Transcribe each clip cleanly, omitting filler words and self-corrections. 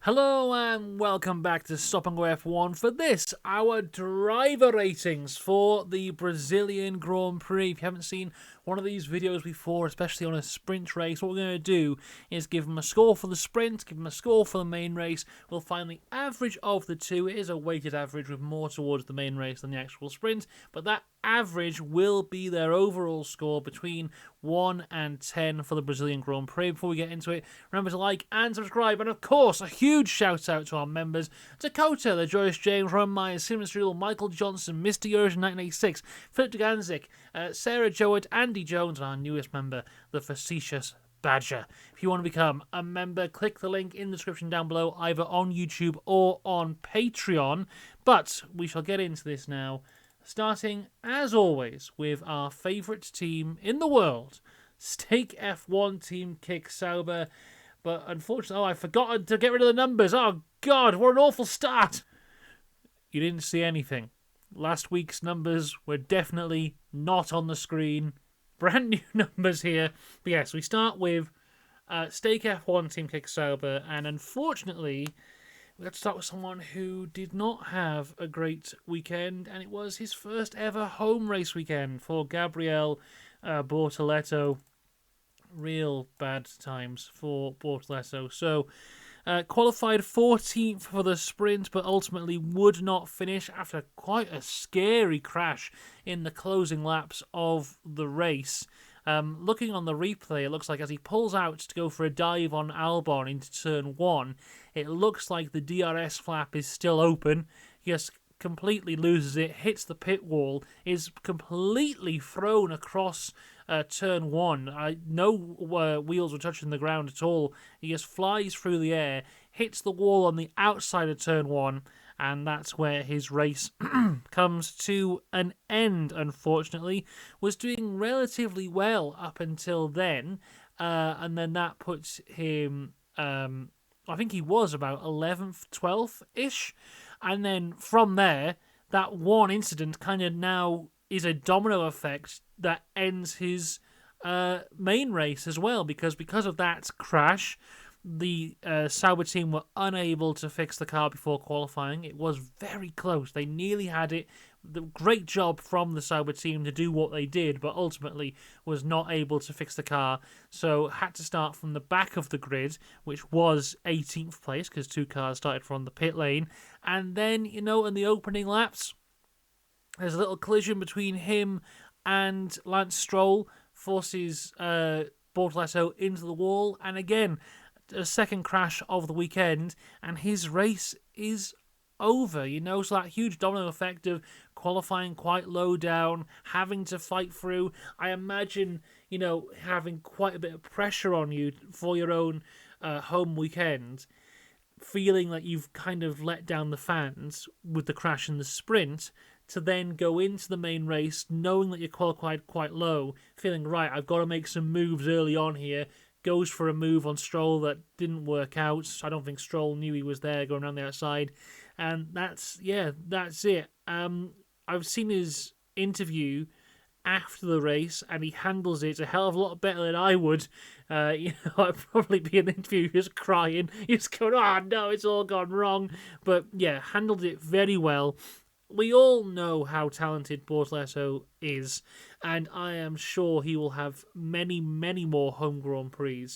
Hello and welcome back to Stop and Go F1 for this, our driver ratings for the Brazilian Grand Prix. If you haven't seen one of these videos before, especially on a sprint race, what we're going to do is give them a score for the sprint, give them a score for the main race. We'll find the average of the two. It is a weighted average with more towards the main race than the actual sprint, but that average will be their overall score between 1 and 10 for the Brazilian Grand Prix. Before we get into it, remember to like and subscribe, and of course, a huge shout out to our members: Dakota, the Joyce James, Ron Myers, Simon Strudel, Michael Johnson, Mr. Eurasian 1986, Philip Duganzik, Sarah Jowett, Andy Jones, and our newest member, the Facetious Badger. If you want to become a member, click the link in the description down below, either on YouTube or on Patreon. But we shall get into this now, starting, as always, with our favourite team in the world, Stake F1 Team Kick Sauber. But unfortunately, I forgot to get rid of the numbers. Oh, God, what an awful start. You didn't see anything. Last week's numbers were definitely not on the screen. Brand new numbers here. But yes, we start with Stake F1 Team Kick Sauber, and unfortunately, we have to start with someone who did not have a great weekend, and it was his first ever home race weekend for Gabriel Bortoleto. Real bad times for Bortoleto. So, qualified 14th for the sprint, but ultimately would not finish after quite a scary crash in the closing laps of the race. Looking on the replay, it looks like as he pulls out to go for a dive on Albon into turn 1, it looks like the DRS flap is still open. He just completely loses it, hits the pit wall, is completely thrown across turn 1. No wheels were touching the ground at all. He just flies through the air, hits the wall on the outside of turn 1, and that's where his race comes to an end, unfortunately. Was doing relatively well up until then, and then that puts him, I think he was about 11th, 12th-ish, and then from there, that one incident kind of now is a domino effect that ends his main race as well, because of that crash, the Sauber team were unable to fix the car before qualifying. It was very close. They nearly had it. The great job from the Sauber team to do what they did, but ultimately was not able to fix the car. So had to start from the back of the grid, which was 18th place because two cars started from the pit lane. And then, in the opening laps, there's a little collision between him and Lance Stroll, forces Bortoleto into the wall, and again, a second crash of the weekend, and his race is over, so that huge domino effect of qualifying quite low down, having to fight through. I imagine, having quite a bit of pressure on you for your own home weekend, feeling like you've kind of let down the fans with the crash in the sprint, to then go into the main race knowing that you're qualified quite low, feeling, right, I've got to make some moves early on here. Goes for a move on Stroll that didn't work out. I don't think Stroll knew he was there going around the outside. And that's it. I've seen his interview after the race, and he handles it a hell of a lot better than I would. I'd probably be in the interview just crying, just going, oh no, it's all gone wrong. But yeah, handled it very well. We all know how talented Bortoleto is, and I am sure he will have many, many more home Grand Prix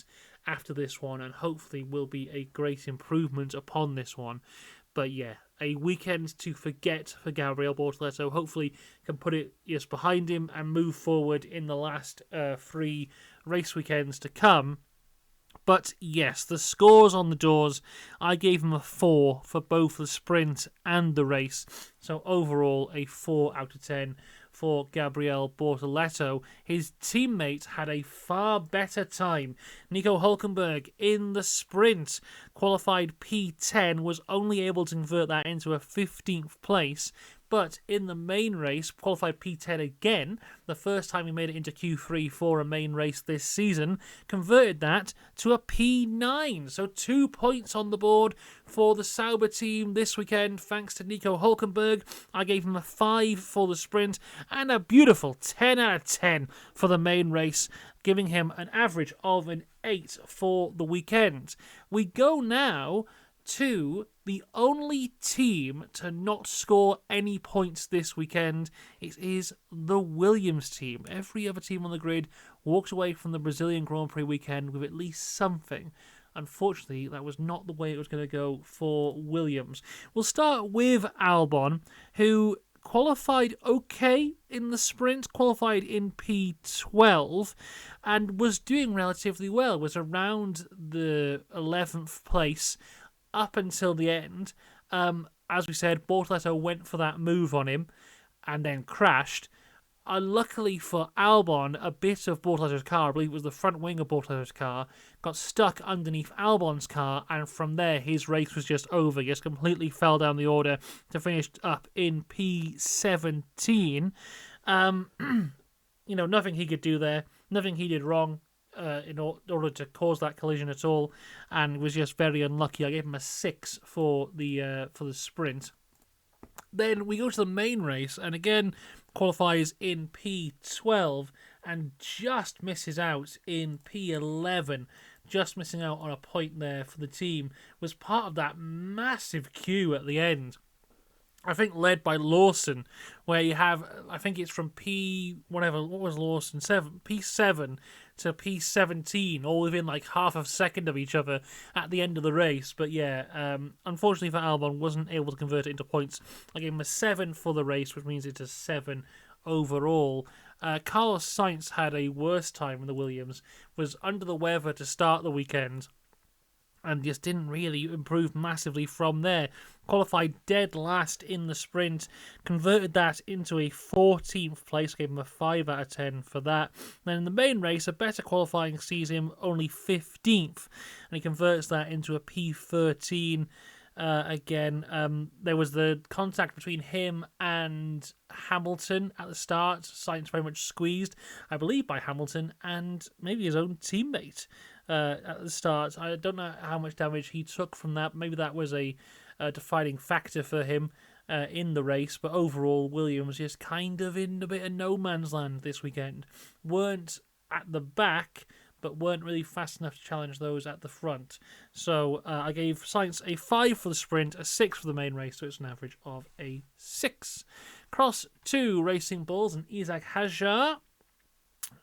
after this one, and hopefully will be a great improvement upon this one. But yeah, a weekend to forget for Gabriel Bortoleto. Hopefully can put it behind him and move forward in the last 3 race weekends to come. But yes, the scores on the doors, I gave him a 4 for both the sprint and the race. So overall, a 4 out of 10 for Gabriel Bortoleto. His teammate had a far better time. Nico Hülkenberg in the sprint qualified P10, was only able to convert that into a 15th place. But in the main race, qualified P10 again, the first time he made it into Q3 for a main race this season, converted that to a P9. So 2 points on the board for the Sauber team this weekend, thanks to Nico Hülkenberg. I gave him a 5 for the sprint and a beautiful 10 out of 10 for the main race, giving him an average of an 8 for the weekend. We go now to the only team to not score any points this weekend. It is the Williams team. Every other team on the grid walked away from the Brazilian Grand Prix weekend with at least something. Unfortunately, that was not the way it was going to go for Williams. We'll start with Albon, who qualified okay in the sprint, qualified in P12, and was doing relatively well, was around the 11th place up until the end. As we said, Bortoleto went for that move on him and then crashed. Unluckily for Albon, a bit of Bortoleto's car, I believe it was the front wing of Bortoleto's car, got stuck underneath Albon's car, and from there his race was just over. He just completely fell down the order to finish up in P17. Nothing he could do there, nothing he did wrong in order to cause that collision at all, and was just very unlucky. I gave him a 6 for the sprint. Then we go to the main race, and again qualifies in P12 and just misses out in P11. Just missing out on a point there for the team. Was part of that massive queue at the end. I think led by Lawson, where you have, I think it's from what was Lawson? P7 to P17, all within like half a second of each other at the end of the race. But yeah, unfortunately for Albon, wasn't able to convert it into points. I gave him a 7 for the race, which means it's a 7 overall. Carlos Sainz had a worse time in the Williams, was under the weather to start the weekend, and just didn't really improve massively from there. Qualified dead last in the sprint, converted that into a 14th place, gave him a 5 out of 10 for that. Then in the main race, a better qualifying sees him only 15th, and he converts that into a P13. Again, there was the contact between him and Hamilton at the start. Sainz very much squeezed, I believe, by Hamilton and maybe his own teammate at the start. I don't know how much damage he took from that. Maybe that was a defining factor for him in the race. But overall, Williams just kind of in a bit of no man's land this weekend. Weren't at the back, but weren't really fast enough to challenge those at the front. So I gave Sainz a 5 for the sprint, a 6 for the main race, so it's an average of a 6. Cross 2 Racing Bulls and Isack Hadjar.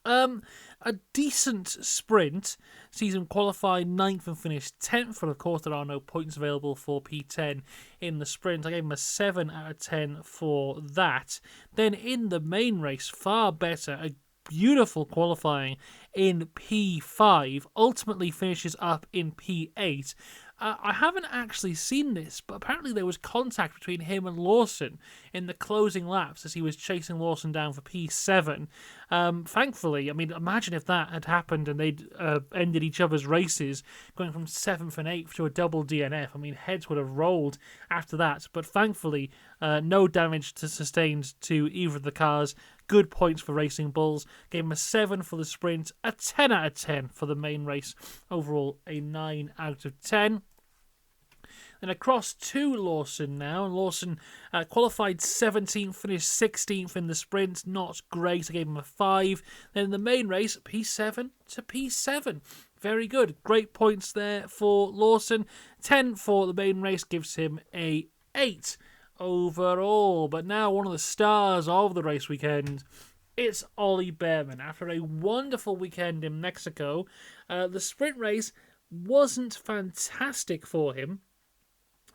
A decent sprint sees him qualify 9th and finish 10th, but of course there are no points available for P10 in the sprint. I gave him a 7 out of 10 for that. Then in the main race, far better, a beautiful qualifying in P5, ultimately finishes up in P8. I haven't actually seen this, but apparently there was contact between him and Lawson in the closing laps as he was chasing Lawson down for P7. Thankfully, I mean, imagine if that had happened and they'd ended each other's races, going from 7th and 8th to a double DNF. I mean, heads would have rolled after that, but thankfully, no damage sustained to either of the cars. Good points for Racing Bulls. Gave him a 7 for the sprint, a 10 out of 10 for the main race. Overall, a 9 out of 10. Then across to Lawson now. Lawson qualified 17th, finished 16th in the sprint. Not great. I gave him a 5. Then in the main race, P7 to P7. Very good. Great points there for Lawson. 10 for the main race gives him a 8 overall. But now one of the stars of the race weekend, it's Ollie Bearman. After a wonderful weekend in Mexico, the sprint race wasn't fantastic for him.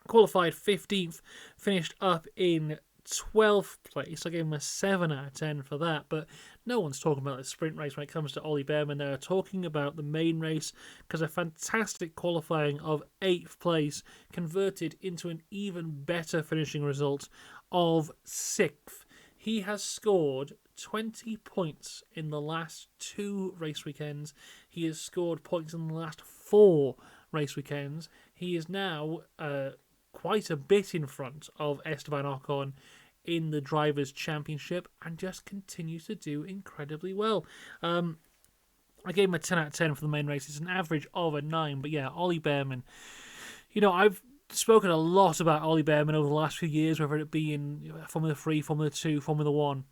Qualified 15th, finished up in 12th place. I gave him a 7 out of 10 for that, but no one's talking about the sprint race when it comes to Ollie Bearman. They're talking about the main race because a fantastic qualifying of 8th place converted into an even better finishing result of 6th. He has scored 20 points in the last 2 race weekends. He has scored points in the last 4 race weekends. He is now quite a bit in front of Esteban Ocon in the Drivers' Championship and just continues to do incredibly well. I gave him a 10 out of 10 for the main race. It's an average of a 9, but yeah, Ollie Bearman. You know, I've spoken a lot about Ollie Bearman over the last few years, whether it be in Formula 3, Formula 2, Formula 1.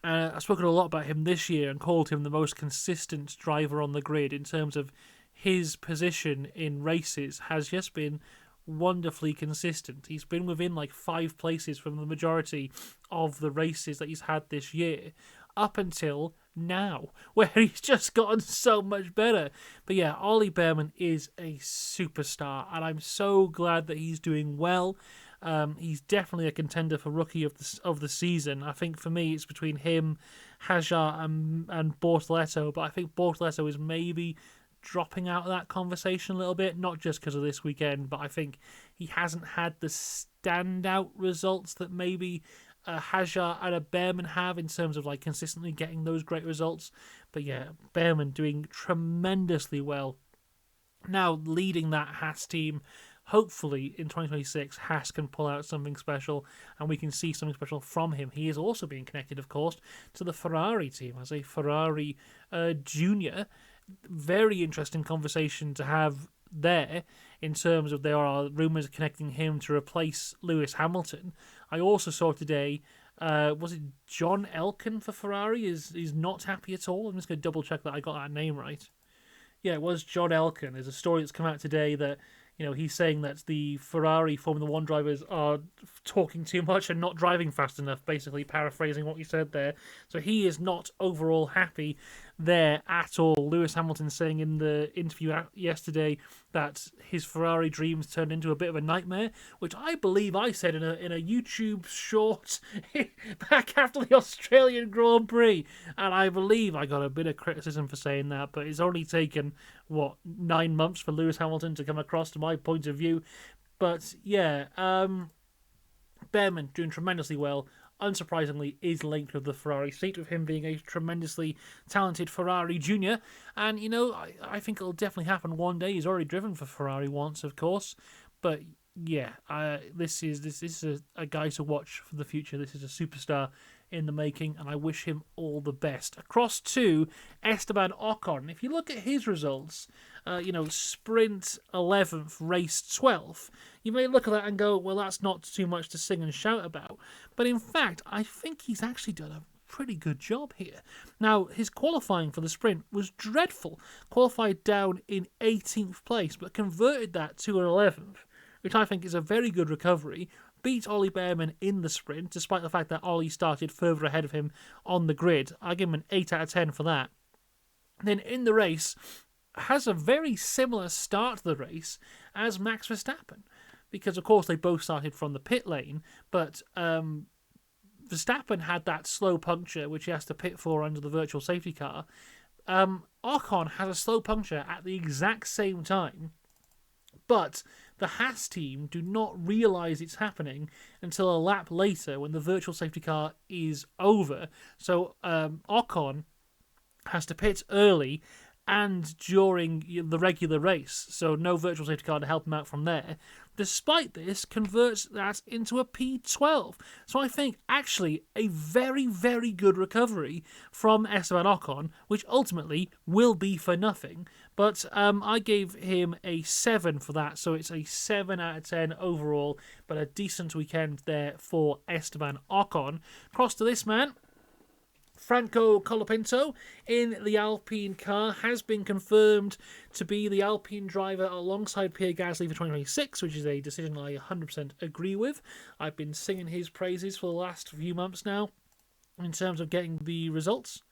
I've spoken a lot about him this year and called him the most consistent driver on the grid in terms of his position in races has just been wonderfully consistent. He's been within like 5 places from the majority of the races that he's had this year up until now, where he's just gotten so much better. But yeah, Ollie Bearman is a superstar, and I'm so glad that he's doing well. He's definitely a contender for Rookie of the Season. I think for me, it's between him, Hajar, and Bortoleto, but I think Bortoleto is maybe dropping out of that conversation a little bit, not just because of this weekend, but I think he hasn't had the standout results that maybe Hajar and a Bearman have in terms of like consistently getting those great results. But yeah, Bearman doing tremendously well. Now leading that Haas team. Hopefully in 2026, Haas can pull out something special and we can see something special from him. He is also being connected, of course, to the Ferrari team as a Ferrari junior. Very interesting conversation to have there in terms of there are rumours connecting him to replace Lewis Hamilton. I also saw today, was it John Elkann for Ferrari is not happy at all? I'm just going to double check that I got that name right. Yeah, it was John Elkann. There's a story that's come out today that he's saying that the Ferrari Formula One drivers are talking too much and not driving fast enough, basically paraphrasing what he said there. So he is not overall happy there at all. Lewis Hamilton saying in the interview yesterday that his Ferrari dreams turned into a bit of a nightmare, which I believe I said in a YouTube short back after the Australian Grand Prix, and I believe I got a bit of criticism for saying that, but it's only taken 9 months for Lewis Hamilton to come across to my point of view. But yeah, Bearman doing tremendously well. Unsurprisingly, is linked with the Ferrari seat, with him being a tremendously talented Ferrari junior. And, I think it'll definitely happen one day. He's already driven for Ferrari once, of course. But, yeah, this is a guy to watch for the future. This is a superstar in the making, and I wish him all the best. Across to Esteban Ocon. If you look at his results, sprint 11th, race 12th, you may look at that and go, well, that's not too much to sing and shout about. But in fact, I think he's actually done a pretty good job here. Now, his qualifying for the sprint was dreadful. Qualified down in 18th place, but converted that to an 11th, which I think is a very good recovery. Beat Ollie Bearman in the sprint, despite the fact that Ollie started further ahead of him on the grid. I give him an 8 out of 10 for that. Then in the race, has a very similar start to the race as Max Verstappen, because of course they both started from the pit lane, but Verstappen had that slow puncture which he has to pit for under the virtual safety car. Ocon has a slow puncture at the exact same time, but the Haas team do not realise it's happening until a lap later when the virtual safety car is over. So Ocon has to pit early and during the regular race, so no virtual safety car to help him out from there. Despite this, converts that into a P12. So I think actually a very, very good recovery from Esteban Ocon, which ultimately will be for nothing. But I gave him a 7 for that, so it's a 7 out of 10 overall, but a decent weekend there for Esteban Ocon. Cross to this man. Franco Colapinto in the Alpine car has been confirmed to be the Alpine driver alongside Pierre Gasly for 2026, which is a decision I 100% agree with. I've been singing his praises for the last few months now in terms of getting the results.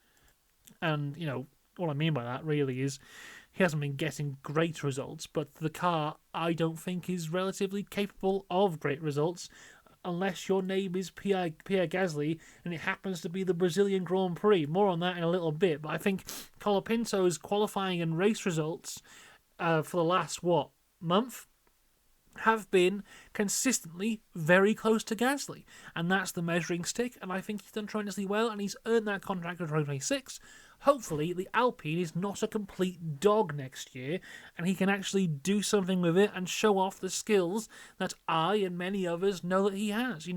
And, what I mean by that really is he hasn't been getting great results, but the car I don't think is relatively capable of great results, unless your name is Pierre Gasly and it happens to be the Brazilian Grand Prix. More on that in a little bit. But I think Colapinto's qualifying and race results for the last, month have been consistently very close to Gasly. And that's the measuring stick. And I think he's done tremendously well and he's earned that contract for 2026. Hopefully, the Alpine is not a complete dog next year, and he can actually do something with it and show off the skills that I and many others know that he has.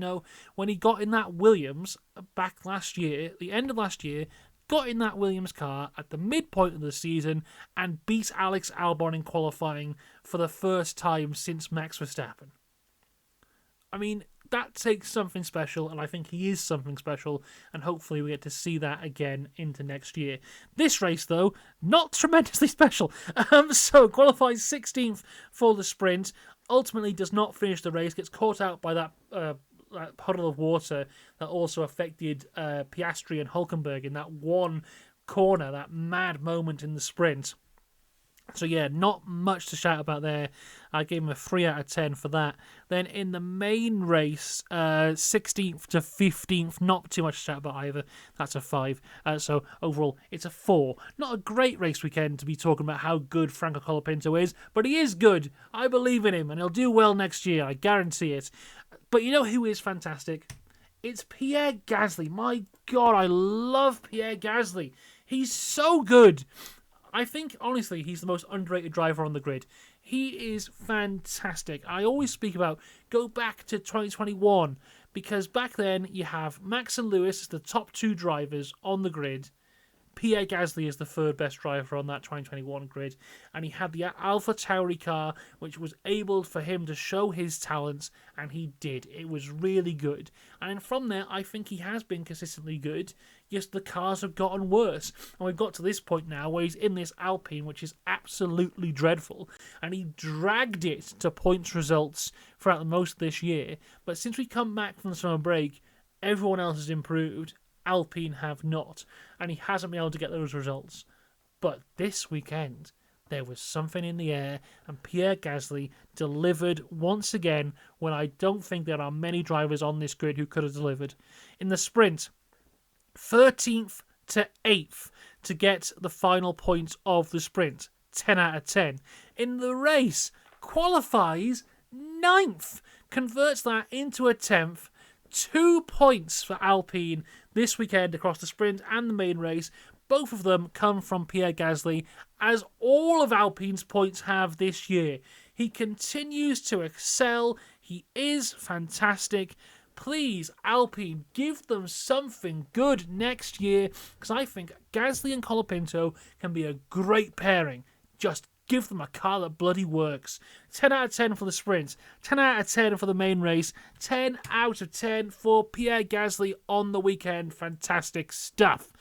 When he got in that Williams back last year, the end of last year, got in that Williams car at the midpoint of the season and beat Alex Albon in qualifying for the first time since Max Verstappen. I mean, that takes something special, and I think he is something special, and hopefully we get to see that again into next year. This race, though, not tremendously special. So qualifies 16th for the sprint, ultimately does not finish the race, gets caught out by that puddle of water that also affected Piastri and Hulkenberg in that one corner, that mad moment in the sprint. So yeah, not much to shout about there. I gave him a 3 out of 10 for that. Then in the main race, 16th to 15th, not too much to shout about either. That's a 5. So overall, it's a 4. Not a great race weekend to be talking about how good Franco Colapinto is, but he is good. I believe in him, and he'll do well next year. I guarantee it. But you know who is fantastic? It's Pierre Gasly. My God, I love Pierre Gasly. He's so good. I think, honestly, he's the most underrated driver on the grid. He is fantastic. I always speak about go back to 2021, because back then you have Max and Lewis as the top 2 drivers on the grid. Pierre Gasly is the 3rd best driver on that 2021 grid, and he had the AlphaTauri car, which was able for him to show his talents, and he did. It was really good. And from there, I think he has been consistently good. Yes, the cars have gotten worse, and we've got to this point now where he's in this Alpine, which is absolutely dreadful, and he dragged it to points results throughout most of this year. But since we come back from the summer break, everyone else has improved. Alpine have not, and he hasn't been able to get those results. But this weekend, there was something in the air, and Pierre Gasly delivered once again when I don't think there are many drivers on this grid who could have delivered. In the sprint, 13th to 8th to get the final points of the sprint, 10 out of 10. In the race, qualifies 9th, converts that into a 10th, 2 points for Alpine this weekend across the sprint and the main race. Both of them come from Pierre Gasly, as all of Alpine's points have this year. He continues to excel. He is fantastic. Please, Alpine, give them something good next year, because I think Gasly and Colapinto can be a great pairing. Just give them a car that bloody works. 10 out of 10 for the sprint, 10 out of 10 for the main race, 10 out of 10 for Pierre Gasly on the weekend. Fantastic stuff.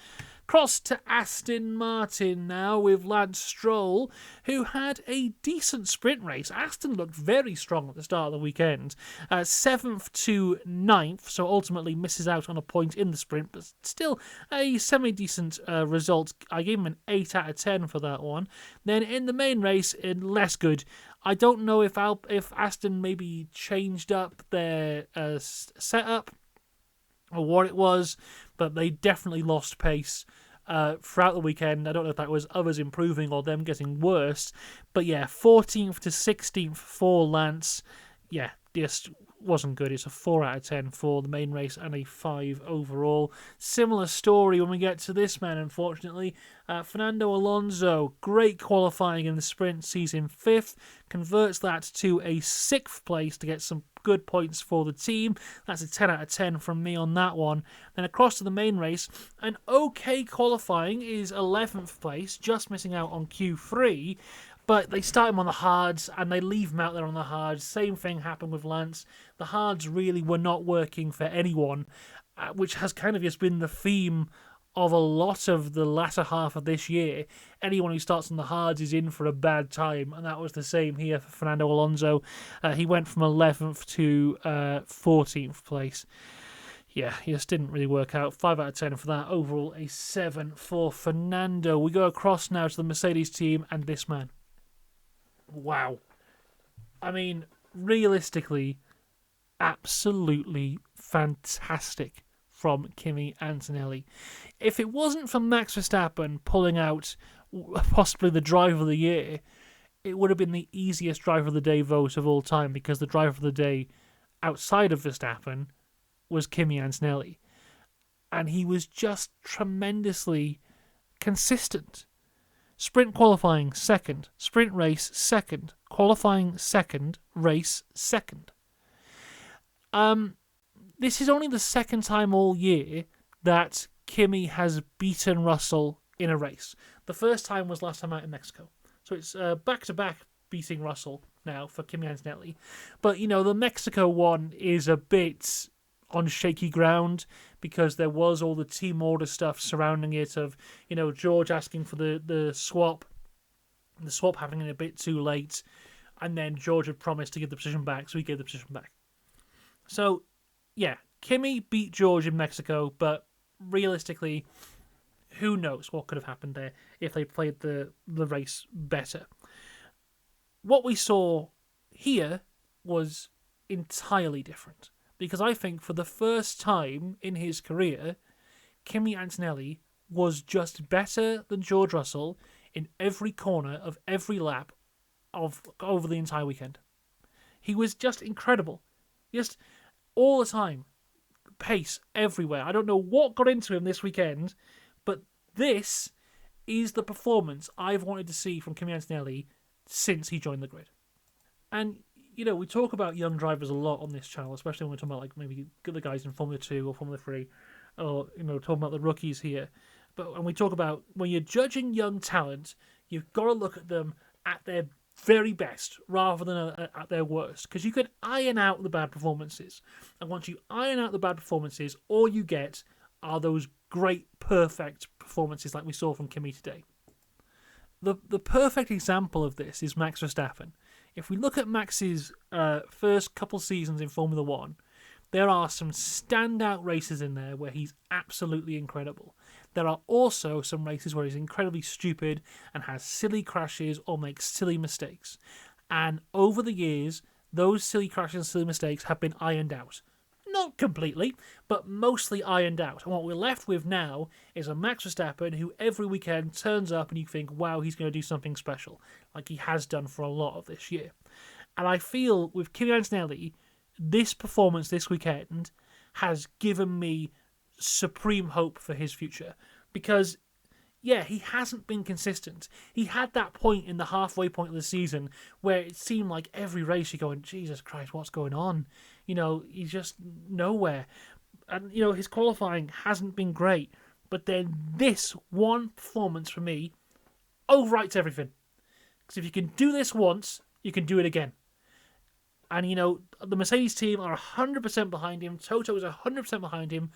Cross to Aston Martin now with Lance Stroll, who had a decent sprint race. Aston looked very strong at the start of the weekend. 7th to 9th, so ultimately misses out on a point in the sprint, but still a semi-decent result. I gave him an 8 out of 10 for that one. Then in the main race, less good. I don't know if Aston maybe changed up their setup or what it was, but they definitely lost pace throughout the weekend. I don't know if that was others improving or them getting worse, but yeah, 14th to 16th for Lance. Yeah, just wasn't good. It's a 4 out of 10 for the main race and a 5 overall. Similar story when we get to this man, unfortunately. Fernando Alonso, great qualifying in the sprint, sees him 5th, converts that to a 6th place to get some good points for the team. That's a 10 out of 10 from me on that one. Then across to the main race, an okay qualifying is 11th place, just missing out on Q3. But they start him on the hards, and they leave him out there on the hards. Same thing happened with Lance. The hards really were not working for anyone, which has kind of just been the theme of a lot of the latter half of this year. Anyone who starts on the hards is in for a bad time, and that was the same here for Fernando Alonso. He went from 11th to 14th place. Yeah, he just didn't really work out. 5 out of 10 for that. Overall, a 7 for Fernando. We go across now to the Mercedes team and this man. Wow. I mean, realistically, absolutely fantastic from Kimi Antonelli. If it wasn't for Max Verstappen pulling out possibly the driver of the year, it would have been the easiest driver of the day vote of all time, because the driver of the day outside of Verstappen was Kimi Antonelli. And he was just tremendously consistent. Sprint qualifying, 2nd. Sprint race, 2nd. Qualifying, 2nd. Race, 2nd. This is only the 2nd time all year that Kimi has beaten Russell in a race. The first time was last time out in Mexico. So it's back-to-back beating Russell. now for Kimi Antonelli. But, the Mexico one is a bit on shaky ground because there was all the team order stuff surrounding it of, George asking for the swap happening a bit too late, and then George had promised to give the position back, so he gave the position back. So, yeah, Kimi beat George in Mexico, but realistically, who knows what could have happened there if they played the race better. What we saw here was entirely different, because I think for the first time in his career, Kimi Antonelli was just better than George Russell in every corner of every lap over the entire weekend. He was just incredible. Just all the time. Pace everywhere. I don't know what got into him this weekend, but this is the performance I've wanted to see from Kimi Antonelli since he joined the grid. And, we talk about young drivers a lot on this channel, especially when we're talking about like maybe the guys in Formula 2 or Formula 3, or, talking about the rookies here. And we talk about when you're judging young talent, you've got to look at them at their very best rather than at their worst, because you can iron out the bad performances, and once you iron out the bad performances, all you get are those great perfect performances like we saw from Kimi today. The perfect example of this is Max Verstappen. If we look at Max's first couple seasons in Formula 1, there are some standout races in there where he's absolutely incredible. There are also some races where he's incredibly stupid and has silly crashes or makes silly mistakes. And over the years, those silly crashes and silly mistakes have been ironed out. Not completely, but mostly ironed out. And what we're left with now is a Max Verstappen who every weekend turns up and you think, wow, he's going to do something special, like he has done for a lot of this year. And I feel with Kimi Antonelli, this performance this weekend has given me supreme hope for his future, because he hasn't been consistent. He had that point in the halfway point of the season where it seemed like every race you're going, Jesus Christ, what's going on? He's just nowhere. And, his qualifying hasn't been great. But then this one performance for me overwrites everything. Because if you can do this once, you can do it again. And, the Mercedes team are 100% behind him. Toto is 100% behind him.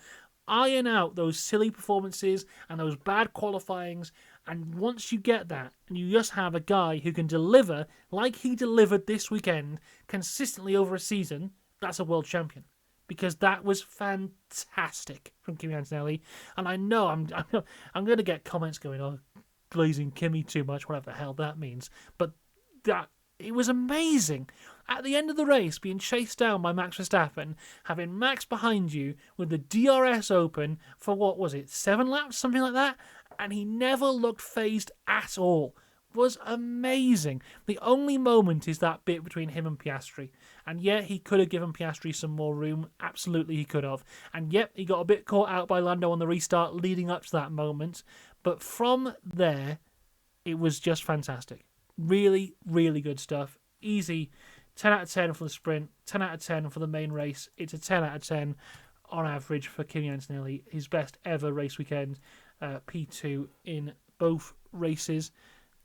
Iron out those silly performances and those bad qualifyings, and once you get that, and you just have a guy who can deliver like he delivered this weekend consistently over a season, that's a world champion. Because that was fantastic from Kimi Antonelli. And I know I'm going to get comments going, oh, glazing Kimi too much, whatever the hell that means. But it was amazing. At the end of the race, being chased down by Max Verstappen, having Max behind you with the DRS open for, 7 laps? Something like that? And he never looked phased at all. It was amazing. The only moment is that bit between him and Piastri. And he could have given Piastri some more room. Absolutely he could have. And he got a bit caught out by Lando on the restart leading up to that moment. But from there, it was just fantastic. Really, really good stuff. Easy. 10 out of 10 for the sprint, 10 out of 10 for the main race. It's a 10 out of 10 on average for Kimi Antonelli. His best ever race weekend, P2 in both races.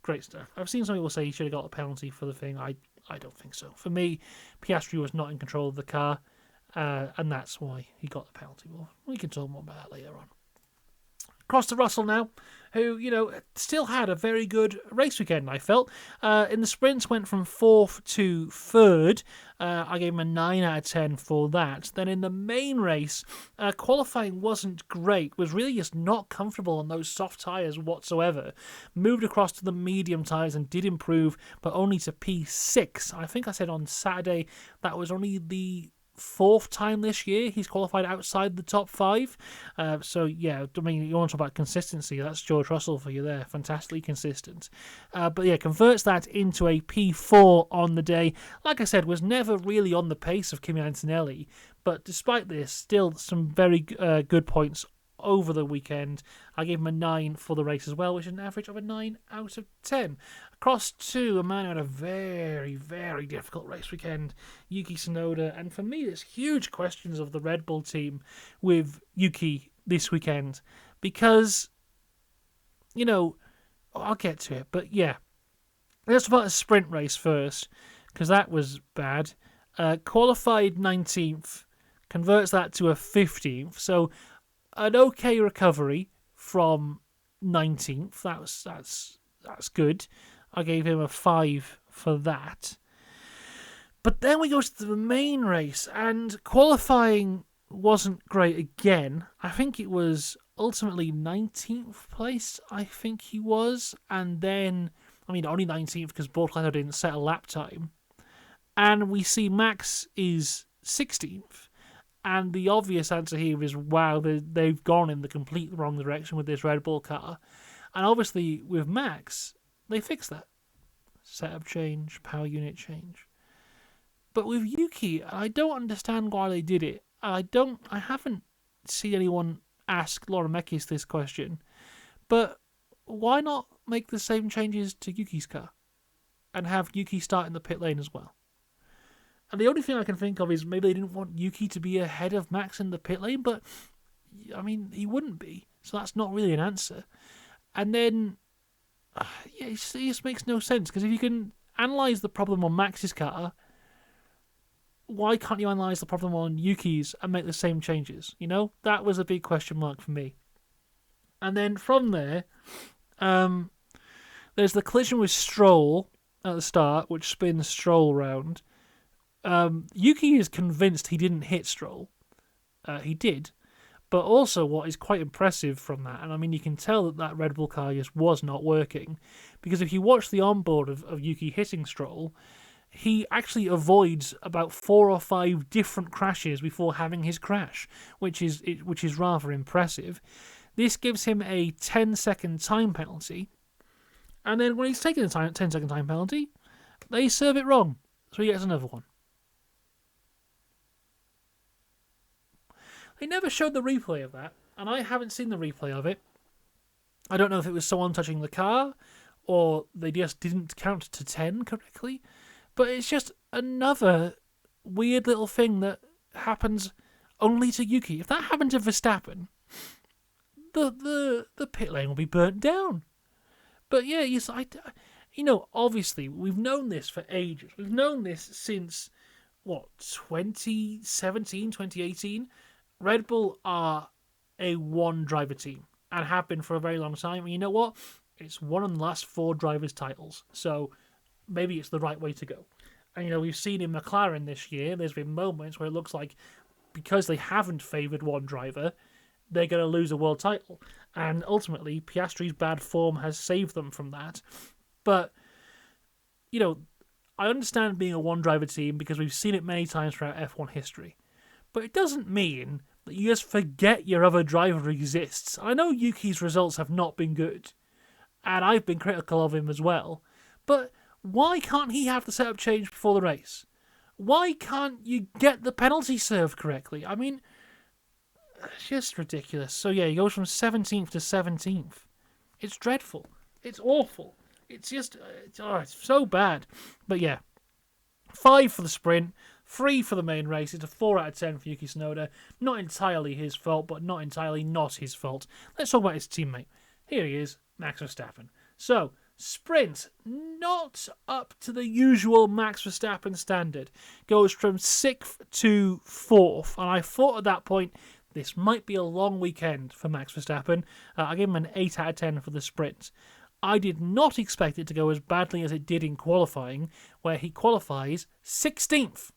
Great stuff. I've seen some people say he should have got a penalty for the thing. I don't think so. For me, Piastri was not in control of the car, and that's why he got the penalty. Well, we can talk more about that later on. Across to Russell now, who, still had a very good race weekend, I felt. In the sprints, went from 4th to 3rd. I gave him a 9 out of 10 for that. Then in the main race, qualifying wasn't great. Was really just not comfortable on those soft tyres whatsoever. Moved across to the medium tyres and did improve, but only to P6. I think I said on Saturday that was only the 4th time this year he's qualified outside the top 5. You want to talk about consistency, that's George Russell for you there. Fantastically consistent. Converts that into a P4 on the day. Like I said, was never really on the pace of Kimi Antonelli, but despite this, still some very good points over the weekend. I gave him a 9 for the race as well, which is an average of a 9 out of 10. Across to a man who had a very, very difficult race weekend, Yuki Tsunoda. And for me, there's huge questions of the Red Bull team with Yuki this weekend. Because, I'll get to it. But let's talk about a sprint race first. because that was bad. Qualified 19th, converts that to a 15th. So an okay recovery from 19th. That's good. I gave him a 5 for that. But then we go to the main race, and qualifying wasn't great again. I think it was ultimately 19th place, I think he was. And then, I mean, only 19th because Bortoleto didn't set a lap time. And we see Max is 16th. And the obvious answer here is, wow, they've gone in the complete wrong direction with this Red Bull car. And obviously, with Max, they fixed that. Setup change, power unit change. But with Yuki, I don't understand why they did it. I haven't seen anyone ask Laura Mekis this question. But why not make the same changes to Yuki's car? And have Yuki start in the pit lane as well? And the only thing I can think of is maybe they didn't want Yuki to be ahead of Max in the pit lane, but, I mean, he wouldn't be. So that's not really an answer. And then, it just makes no sense, because if you can analyse the problem on Max's car, why can't you analyse the problem on Yuki's and make the same changes? You know, that was a big question mark for me. And then from there, there's the collision with Stroll at the start, which spins Stroll round. Yuki is convinced he didn't hit Stroll. He did. But also what is quite impressive from that, and I mean you can tell that Red Bull car just was not working, because if you watch the onboard of Yuki hitting Stroll, he actually avoids about 4 or 5 different crashes before having his crash, which is rather impressive. This gives him a 10-second time penalty, and then when he's taking the 10-second time penalty, they serve it wrong, so he gets another one. They never showed the replay of that, and I haven't seen the replay of it. I don't know if it was someone touching the car, or they just didn't count to 10 correctly, but it's just another weird little thing that happens only to Yuki. If that happened to Verstappen, the pit lane will be burnt down. But yeah, obviously, we've known this for ages. We've known this since, 2017, 2018? Red Bull are a one-driver team and have been for a very long time. And you know what? It's one of the last 4 drivers' titles. So maybe it's the right way to go. And, we've seen in McLaren this year, there's been moments where it looks like because they haven't favoured one driver, they're going to lose a world title. And ultimately, Piastri's bad form has saved them from that. But, I understand being a one-driver team because we've seen it many times throughout F1 history. But it doesn't mean that you just forget your other driver exists. I know Yuki's results have not been good, and I've been critical of him as well, but why can't he have the setup change before the race? Why can't you get the penalty served correctly? I mean, it's just ridiculous. So yeah, he goes from 17th to 17th. It's dreadful. It's awful. It's just, it's so bad. But yeah, 5 for the sprint. 3 for the main race. It's a 4 out of 10 for Yuki Tsunoda. Not entirely his fault, but not entirely not his fault. Let's talk about his teammate. Here he is, Max Verstappen. So, sprint, not up to the usual Max Verstappen standard. Goes from 6th to 4th. And I thought at that point, this might be a long weekend for Max Verstappen. I gave him an 8 out of 10 for the sprint. I did not expect it to go as badly as it did in qualifying, where he qualifies 16th.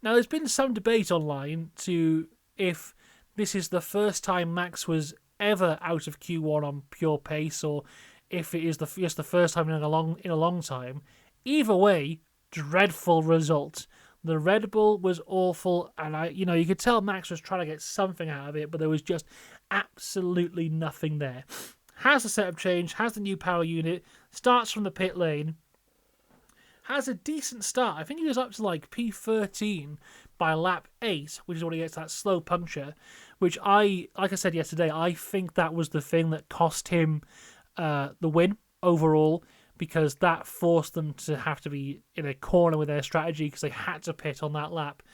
Now, there's been some debate online to if this is the first time Max was ever out of Q1 on pure pace, or if it is just the first time in a long time. Either way, dreadful result. The Red Bull was awful, and you could tell Max was trying to get something out of it, but there was just absolutely nothing there. Has the setup change, has the new power unit, starts from the pit lane. Has a decent start. I think he was up to P13 by lap 8, which is when he gets that slow puncture, which like I said yesterday, I think that was the thing that cost him the win overall, because that forced them to have to be in a corner with their strategy because they had to pit on that lap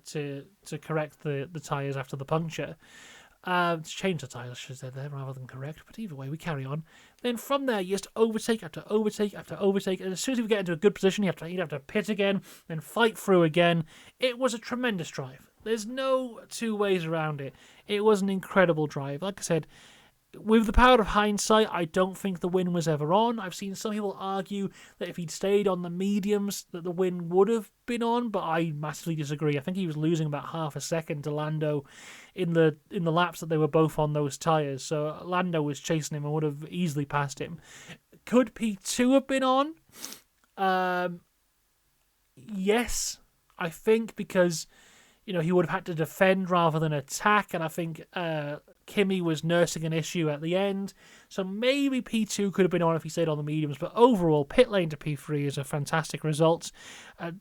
to correct the tyres after the puncture. Change the tyres, I should say there, rather than correct. But either way, we carry on. Then from there, you just overtake after overtake after overtake. And as soon as we get into a good position, you'd have to pit again, then fight through again. It was a tremendous drive. There's no two ways around it. It was an incredible drive. Like I said, with the power of hindsight, I don't think the win was ever on. I've seen some people argue that if he'd stayed on the mediums, that the win would have been on, but I massively disagree. I think he was losing about half a second to Lando in the laps that they were both on those tyres. So Lando was chasing him and would have easily passed him. Could P2 have been on? Yes, I think, because he would have had to defend rather than attack, and I think Kimi was nursing an issue at the end, so maybe P2 could have been on if he stayed on the mediums, but overall, pit lane to P3 is a fantastic result.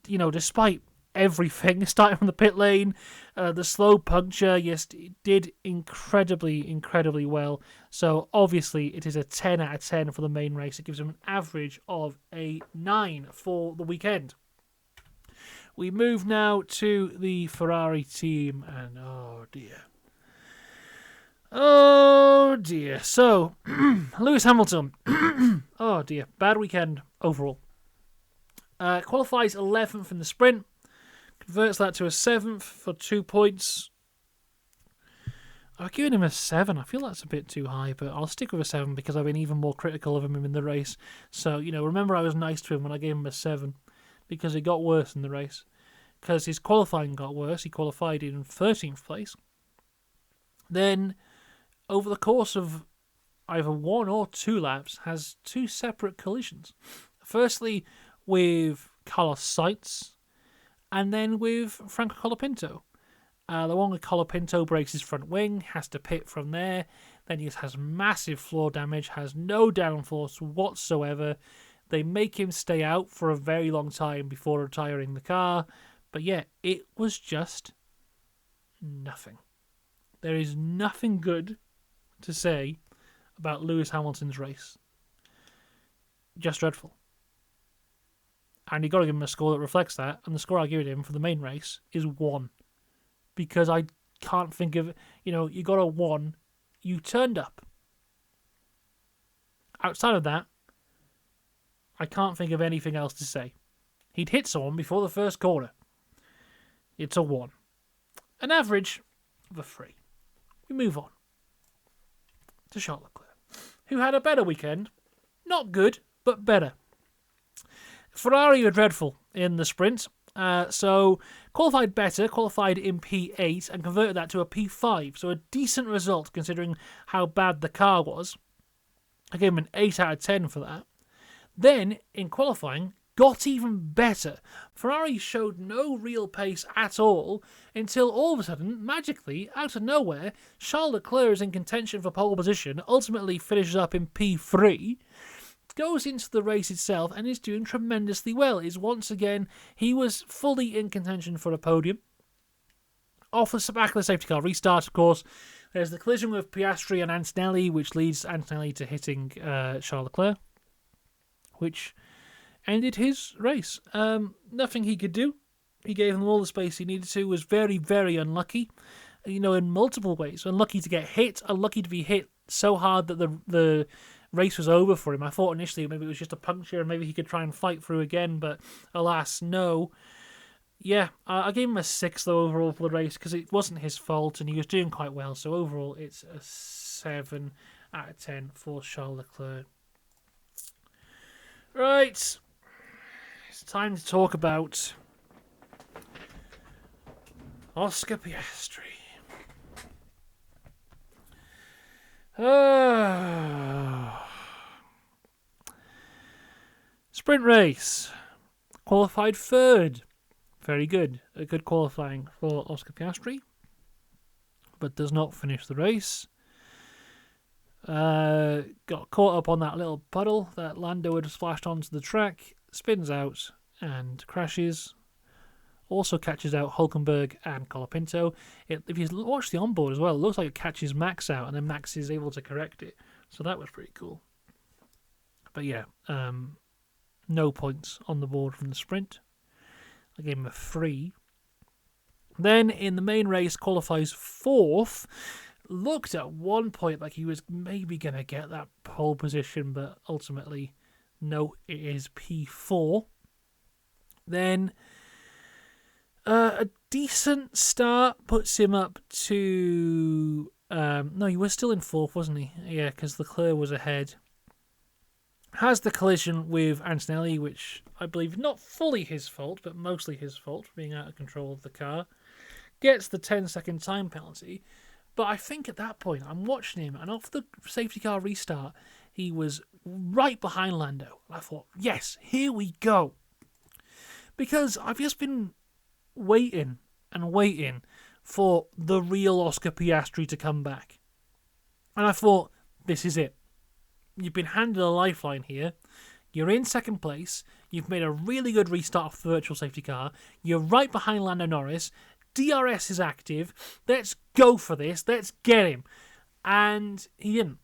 Despite everything, starting from the pit lane, the slow puncture, yes, it did incredibly well, so obviously it is a 10 out of 10 for the main race. It gives him an average of a 9 for the weekend. We move now to the Ferrari team, and oh dear. So, Lewis Hamilton, oh dear, bad weekend overall. Qualifies 11th in the sprint, converts that to a 7th for 2 points. I've given him a 7. I feel that's a bit too high, but I'll stick with a 7 because I've been even more critical of him in the race. So, remember I was nice to him when I gave him a 7. Because it got worse in the race. Because his qualifying got worse. He qualified in 13th place. Then, over the course of either 1 or 2 laps, has 2 separate collisions. Firstly, with Carlos Sainz, and then with Franco Colapinto. The one with Colapinto breaks his front wing, has to pit from there. Then he has massive floor damage, has no downforce whatsoever. They make him stay out for a very long time before retiring the car. But yeah, it was just nothing. There is nothing good to say about Lewis Hamilton's race. Just dreadful. And you've got to give him a score that reflects that. And the score I give him for the main race is 1. Because I can't think of... you got a 1. You turned up. Outside of that, I can't think of anything else to say. He'd hit someone before the first corner. It's a 1. An average of a 3. We move on to Charles Leclerc, who had a better weekend. Not good, but better. Ferrari were dreadful in the sprint. So qualified better, qualified in P8 and converted that to a P5. So a decent result considering how bad the car was. I gave him an 8 out of 10 for that. Then, in qualifying, got even better. Ferrari showed no real pace at all until all of a sudden, magically, out of nowhere, Charles Leclerc is in contention for pole position, ultimately finishes up in P3, goes into the race itself and is doing tremendously well. Once again, he was fully in contention for a podium. Off the back of the safety car restart, of course, there's the collision with Piastri and Antonelli, which leads Antonelli to hitting Charles Leclerc, which ended his race. Nothing he could do. He gave him all the space he needed to. Was very, very unlucky, in multiple ways. Unlucky to get hit, unlucky to be hit so hard that the race was over for him. I thought initially maybe it was just a puncture and maybe he could try and fight through again, but alas, no. Yeah, I gave him a 6 though overall for the race because it wasn't his fault and he was doing quite well. So overall, it's a 7 out of 10 for Charles Leclerc. Right, it's time to talk about Oscar Piastri. Sprint race. Qualified 3rd. Very good. A good qualifying for Oscar Piastri. But does not finish the race. Got caught up on that little puddle that Lando had splashed onto the track. Spins out and crashes. Also catches out Hülkenberg and Colapinto. If you watch the onboard as well, it looks like it catches Max out and then Max is able to correct it. So that was pretty cool. But yeah, no points on the board from the sprint. I gave him a 3. Then in the main race, qualifies 4th. looked at one point like he was maybe going to get that pole position, but ultimately, no, it is P4. Then a decent start puts him up to... no, he was still in 4th, wasn't he? Yeah, because Leclerc was ahead. Has the collision with Antonelli, which I believe not fully his fault, but mostly his fault for being out of control of the car. Gets the 10-second time penalty. But I think at that point, I'm watching him, and off the safety car restart, he was right behind Lando. I thought, yes, here we go. Because I've just been waiting and waiting for the real Oscar Piastri to come back. And I thought, this is it. You've been handed a lifeline here. You're in 2nd place. You've made a really good restart off the virtual safety car. You're right behind Lando Norris. DRS is active. Let's go for this. Let's get him. And he didn't.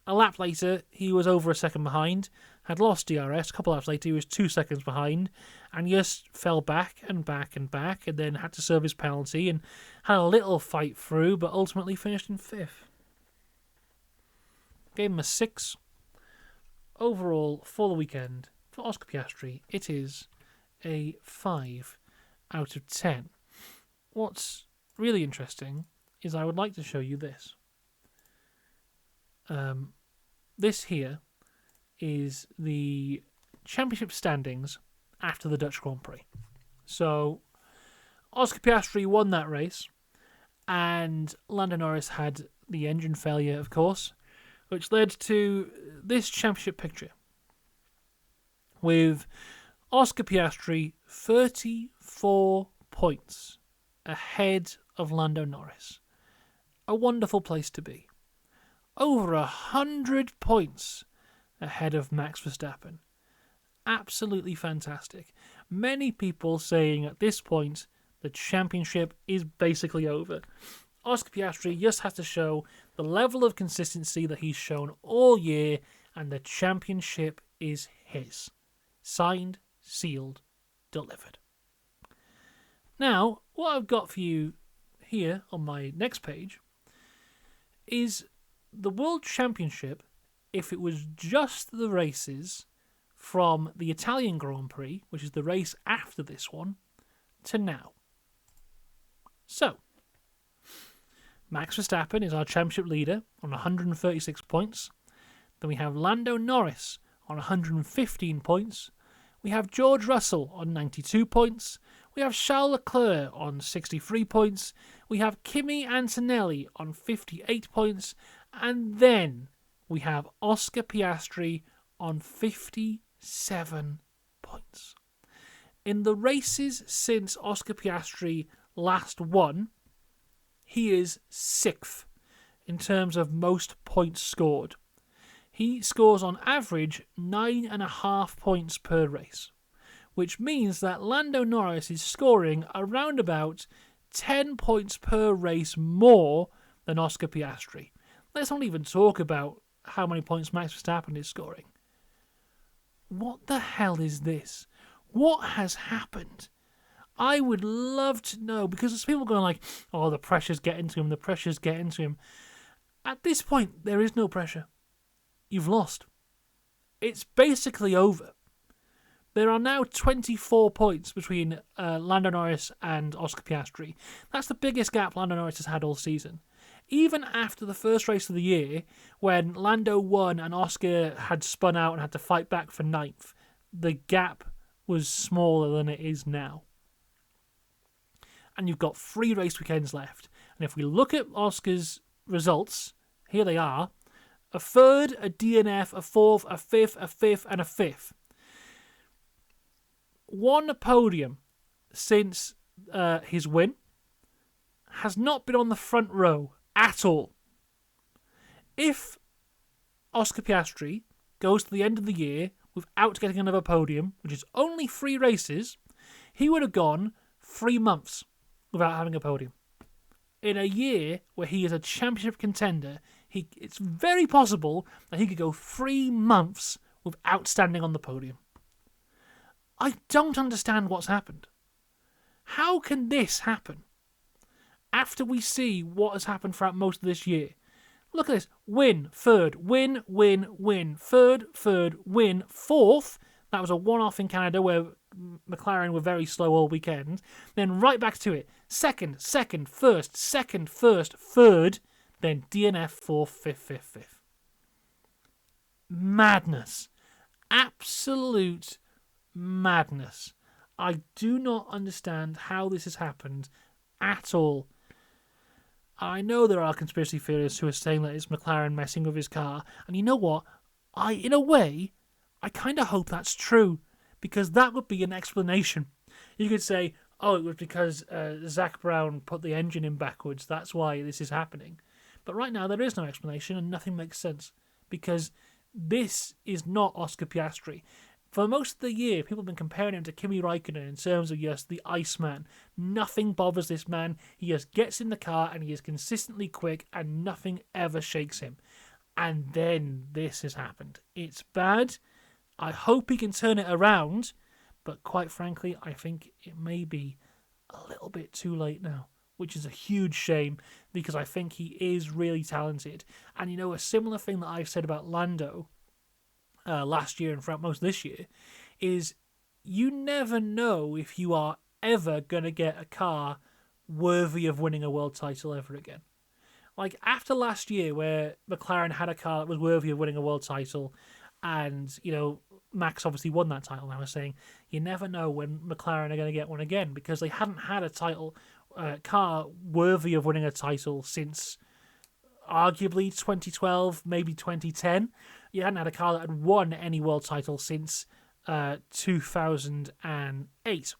A lap later, he was over a second behind, had lost DRS. A couple laps later, he was 2 seconds behind, and just fell back and back and back, and then had to serve his penalty and had a little fight through, but ultimately finished in 5th. Gave him a 6. Overall, for the weekend, for Oscar Piastri, it is a 5 out of 10. What's really interesting is I would like to show you this. This here is the championship standings after the Dutch Grand Prix. So, Oscar Piastri won that race, and Lando Norris had the engine failure, of course, which led to this championship picture with Oscar Piastri 34 points ahead of Lando Norris. A wonderful place to be. Over 100 points ahead of Max Verstappen. Absolutely fantastic. Many people saying at this point the championship is basically over. Oscar Piastri just has to show the level of consistency that he's shown all year, and the championship is his. Signed, sealed, delivered. Now, what I've got for you here on my next page is the World Championship if it was just the races from the Italian Grand Prix, which is the race after this one, to now. So, Max Verstappen is our championship leader on 136 points. Then we have Lando Norris on 115 points. We have George Russell on 92 points. We have Charles Leclerc on 63 points. We have Kimi Antonelli on 58 points. And then we have Oscar Piastri on 57 points. In the races since Oscar Piastri last won, he is 6th in terms of most points scored. He scores on average 9.5 points per race, which means that Lando Norris is scoring around about 10 points per race more than Oscar Piastri. Let's not even talk about how many points Max Verstappen is scoring. What the hell is this? What has happened? I would love to know, because there's people going like, oh, the pressure's getting to him, the pressure's getting to him. At this point, there is no pressure. You've lost. It's basically over. There are now 24 points between Lando Norris and Oscar Piastri. That's the biggest gap Lando Norris has had all season. Even after the first race of the year, when Lando won and Oscar had spun out and had to fight back for 9th, the gap was smaller than it is now. And you've got 3 race weekends left. And if we look at Oscar's results, here they are. A 3rd, a DNF, a 4th, a 5th, a 5th, and a 5th. One podium since his win. Has not been on the front row at all. If Oscar Piastri goes to the end of the year without getting another podium, which is only 3 races, he would have gone 3 months without having a podium. In a year where he is a championship contender, it's very possible that he could go 3 months without standing on the podium. I don't understand what's happened. How can this happen? After we see what has happened throughout most of this year. Look at this. Win, third, win, win, win, third, win, fourth. That was a one-off in Canada where McLaren were very slow all weekend. Then right back to it. Second, first, third. Then DNF, fourth, fifth. Madness. Absolute madness. I do not understand how this has happened at all. I know there are conspiracy theorists who are saying that it's McLaren messing with his car. And you know what? In a way, I kind of hope that's true. Because that would be an explanation. You could say, oh, it was because Zak Brown put the engine in backwards. That's why this is happening. But right now, there is no explanation and nothing makes sense. Because this is not Oscar Piastri. For most of the year, people have been comparing him to Kimi Raikkonen in terms of just the Iceman. Nothing bothers this man. He just gets in the car and he is consistently quick and nothing ever shakes him. And then this has happened. It's bad. I hope he can turn it around. But quite frankly, I think it may be a little bit too late now. Which is a huge shame because I think he is really talented. And you know, a similar thing that I've said about Lando last year and throughout most of this year is you never know if you are ever going to get a car worthy of winning a world title ever again. Like after last year where McLaren had a car that was worthy of winning a world title and, you know, Max obviously won that title. And I was saying you never know when McLaren are going to get one again because they hadn't had a title car worthy of winning a title since arguably 2012, maybe 2010. You hadn't had a car that had won any world title since 2008.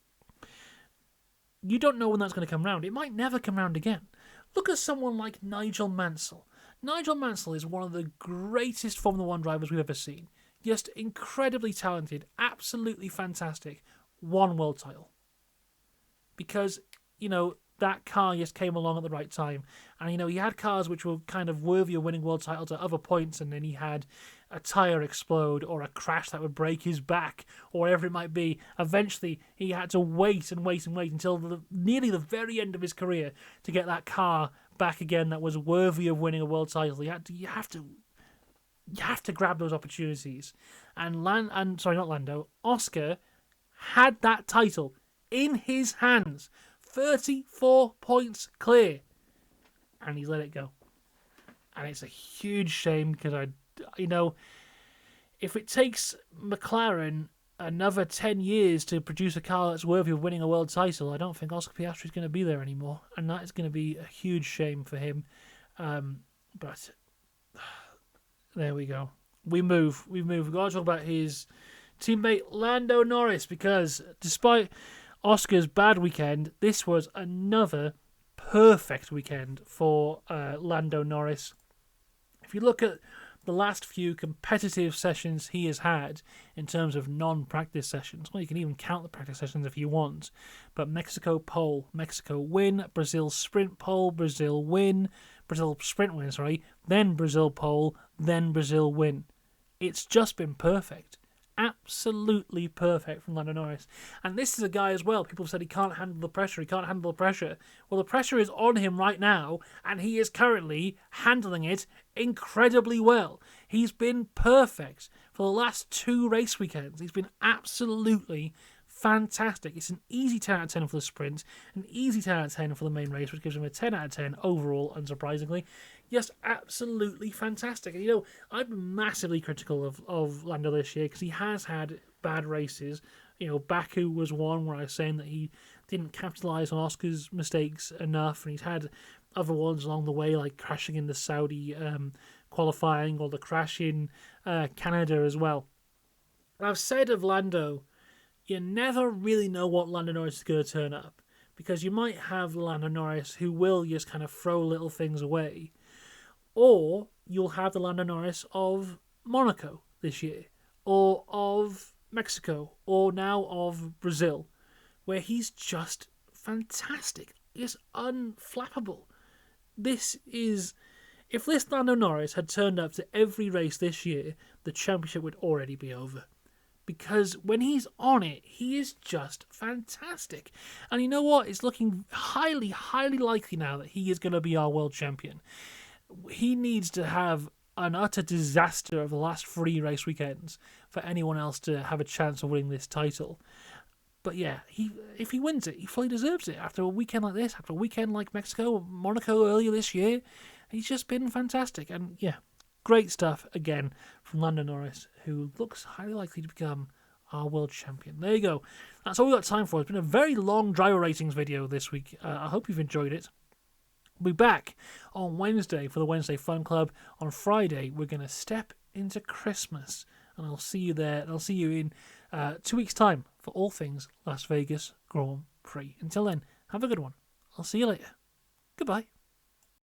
You don't know when that's going to come round. It might never come round again. Look at someone like Nigel Mansell. Nigel Mansell is one of the greatest Formula 1 drivers we've ever seen. Just incredibly talented, absolutely fantastic. One world title. Because, you know, that car just came along at the right time. And, you know, he had cars which were kind of worthy of winning world titles at other points, and then he had a tyre explode or a crash that would break his back or whatever it might be. Eventually, he had to wait until nearly the very end of his career to get that car back again that was worthy of winning a world title. You have to grab those opportunities. And Oscar had that title in his hands. 34 points clear. And he's let it go. And it's a huge shame because if it takes McLaren another 10 years to produce a car that's worthy of winning a world title, I don't think Oscar Piastri is going to be there anymore. And that is going to be a huge shame for him. But there we go. We've got to talk about his teammate Lando Norris because despite Oscar's bad weekend, this was another perfect weekend for Lando Norris. If you look at the last few competitive sessions he has had in terms of non-practice sessions, well, you can even count the practice sessions if you want, but Mexico pole, Mexico win, Brazil sprint pole, Brazil sprint win, then Brazil pole, then Brazil win. It's just been perfect. Absolutely perfect from Lando Norris. And this is a guy as well. People have said he can't handle the pressure. Well, the pressure is on him right now, and he is currently handling it incredibly well. He's been perfect for the last 2 race weekends. He's been absolutely fantastic. It's an easy 10 out of 10 for the sprint, an easy 10 out of 10 for the main race, which gives him a 10 out of 10 overall, unsurprisingly. Just absolutely fantastic. And, you know, I've been massively critical of Lando this year because he has had bad races. You know, Baku was one where I was saying that he didn't capitalise on Oscar's mistakes enough, and he's had other ones along the way, like crashing in the Saudi qualifying or the crash in Canada as well. I've said of Lando, you never really know what Lando Norris is going to turn up because you might have Lando Norris who will just kind of throw little things away, or you'll have the Lando Norris of Monaco this year, or of Mexico, or now of Brazil, where he's just fantastic. He's unflappable. If this Lando Norris had turned up to every race this year, the championship would already be over. because when he's on it, he is just fantastic. And you know what? It's looking highly, highly likely now that he is going to be our world champion. He needs to have an utter disaster of the last 3 race weekends for anyone else to have a chance of winning this title. But yeah, if he wins it, he fully deserves it. After a weekend like this, after a weekend like Mexico, Monaco earlier this year, he's just been fantastic. And yeah, great stuff again from Lando Norris, who looks highly likely to become our world champion. There you go. That's all we've got time for. It's been a very long driver ratings video this week. I hope you've enjoyed it. We'll be back on Wednesday for the Wednesday Fun Club. On Friday, we're going to step into Christmas. And I'll see you there. I'll see you in 2 weeks' time for all things Las Vegas Grand Prix. Until then, have a good one. I'll see you later. Goodbye.